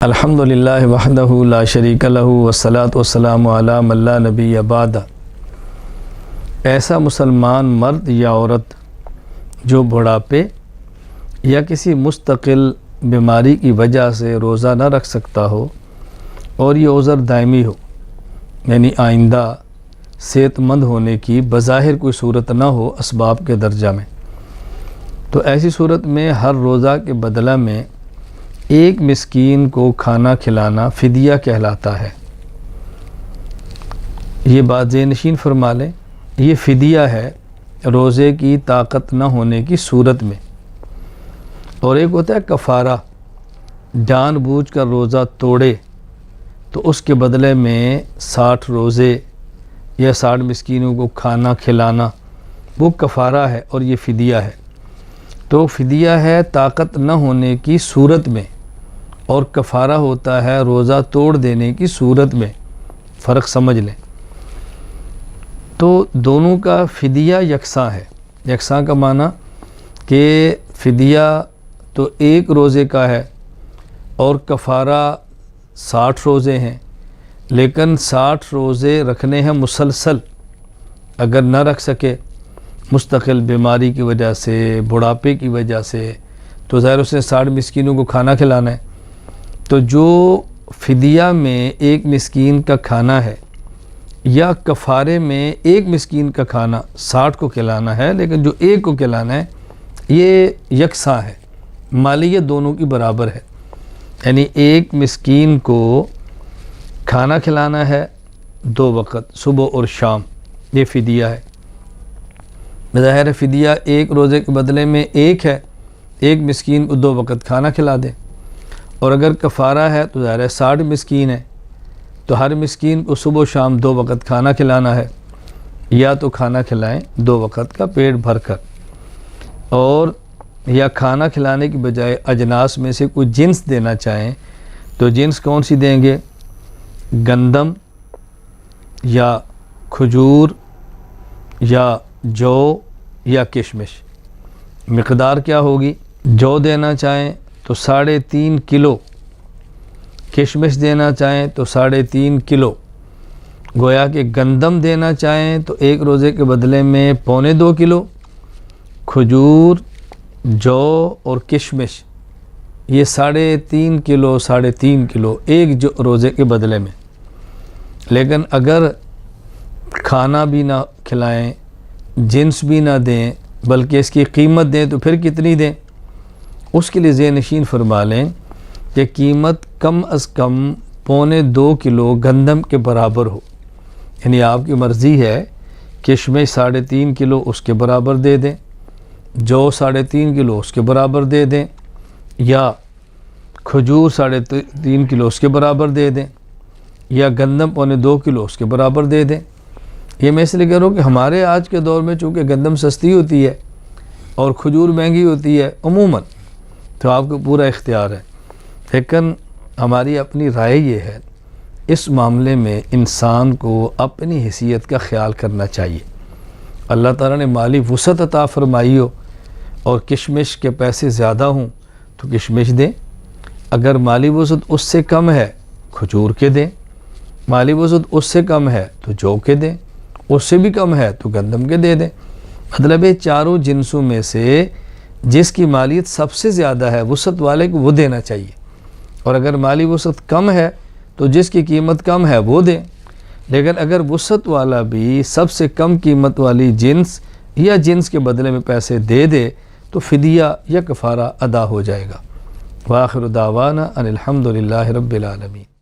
الحمدللہ وحدہ لا شریک لہ والصلاۃ والسلام علی من لا نبی بعدہ۔ ایسا مسلمان مرد یا عورت جو بڑھاپے یا کسی مستقل بیماری کی وجہ سے روزہ نہ رکھ سکتا ہو اور یہ عذر دائمی ہو، یعنی آئندہ صحت مند ہونے کی بظاہر کوئی صورت نہ ہو اسباب کے درجہ میں، تو ایسی صورت میں ہر روزہ کے بدلہ میں ایک مسکین کو کھانا کھلانا فدیہ کہلاتا ہے۔ یہ بات ذہن نشین فرما لیں، یہ فدیہ ہے روزے کی طاقت نہ ہونے کی صورت میں۔ اور ایک ہوتا ہے کفارہ، جان بوجھ کر روزہ توڑے تو اس کے بدلے میں 60 روزے یا 60 مسکینوں کو کھانا کھلانا، وہ کفارہ ہے اور یہ فدیہ ہے۔ تو فدیہ ہے طاقت نہ ہونے کی صورت میں، اور کفارہ ہوتا ہے روزہ توڑ دینے کی صورت میں، فرق سمجھ لیں۔ تو دونوں کا فدیہ یکساں ہے۔ یکساں کا معنی کہ فدیہ تو ایک روزے کا ہے اور کفارہ 60 روزے ہیں، لیکن 60 روزے رکھنے ہیں مسلسل۔ اگر نہ رکھ سکے مستقل بیماری کی وجہ سے، بڑھاپے کی وجہ سے، تو ظاہر اس نے 60 مسکینوں کو کھانا کھلانا ہے۔ تو جو فدیہ میں ایک مسکین کا کھانا ہے یا کفارے میں ایک مسکین کا کھانا 60 کو کھلانا ہے، لیکن جو ایک کو کھلانا ہے یہ یکساں ہے، مالیت دونوں کی برابر ہے۔ یعنی ایک مسکین کو کھانا کھلانا ہے 2 وقت، صبح اور شام، یہ فدیہ ہے۔ بظاہر فدیہ ایک روزے کے بدلے میں ایک ہے، ایک مسکین کو 2 وقت کھانا کھلا دیں۔ اور اگر کفارہ ہے تو ظاہر ہے 60 مسکین ہے، تو ہر مسکین کو صبح و شام 2 وقت کھانا کھلانا ہے، یا تو کھانا کھلائیں 2 وقت کا پیٹ بھر کر، اور یا کھانا کھلانے کی بجائے اجناس میں سے کوئی جنس دینا چاہیں تو جنس کون سی دیں گے؟ گندم یا کھجور یا جو یا کشمش۔ مقدار کیا ہوگی؟ جو دینا چاہیں تو 3.5 کلو، کشمش دینا چاہیں تو 3.5 کلو، گویا کہ گندم دینا چاہیں تو ایک روزے کے بدلے میں 1.25 کلو، کھجور، جو اور کشمش یہ 3.5 کلو 3.5 کلو ایک روزے کے بدلے میں۔ لیکن اگر کھانا بھی نہ کھلائیں، جنس بھی نہ دیں، بلکہ اس کی قیمت دیں تو پھر کتنی دیں؟ اس کے لیے ذہن نشین فرما لیں کہ قیمت کم از کم 1.25 کلو گندم کے برابر ہو۔ یعنی آپ کی مرضی ہے، کشمش 3.5 کلو اس کے برابر دے دیں، جو 3.5 کلو اس کے برابر دے دیں، یا کھجور 3.5 کلو اس کے برابر دے دیں، یا گندم 1.25 کلو اس کے برابر دے دیں۔ یہ میں اس لیے کہہ رہا ہوں کہ ہمارے آج کے دور میں چونکہ گندم سستی ہوتی ہے اور کھجور مہنگی ہوتی ہے عموماً، تو آپ کو پورا اختیار ہے، لیکن ہماری اپنی رائے یہ ہے، اس معاملے میں انسان کو اپنی حیثیت کا خیال کرنا چاہیے۔ اللہ تعالیٰ نے مالی وسعت عطا فرمائی ہو اور کشمش کے پیسے زیادہ ہوں تو کشمش دیں، اگر مالی وسعت اس سے کم ہے کھجور کے دیں، مالی وسعت اس سے کم ہے تو جو کے دیں، اس سے بھی کم ہے تو گندم کے دے دیں۔ مطلب یہ چاروں جنسوں میں سے جس کی مالیت سب سے زیادہ ہے وسعت والے کو وہ دینا چاہیے، اور اگر مالی وسعت کم ہے تو جس کی قیمت کم ہے وہ دیں۔ لیکن اگر وسعت والا بھی سب سے کم قیمت والی جنس یا جنس کے بدلے میں پیسے دے دے تو فدیہ یا کفارہ ادا ہو جائے گا۔ وآخر دعوانا ان الحمدللہ رب العالمین۔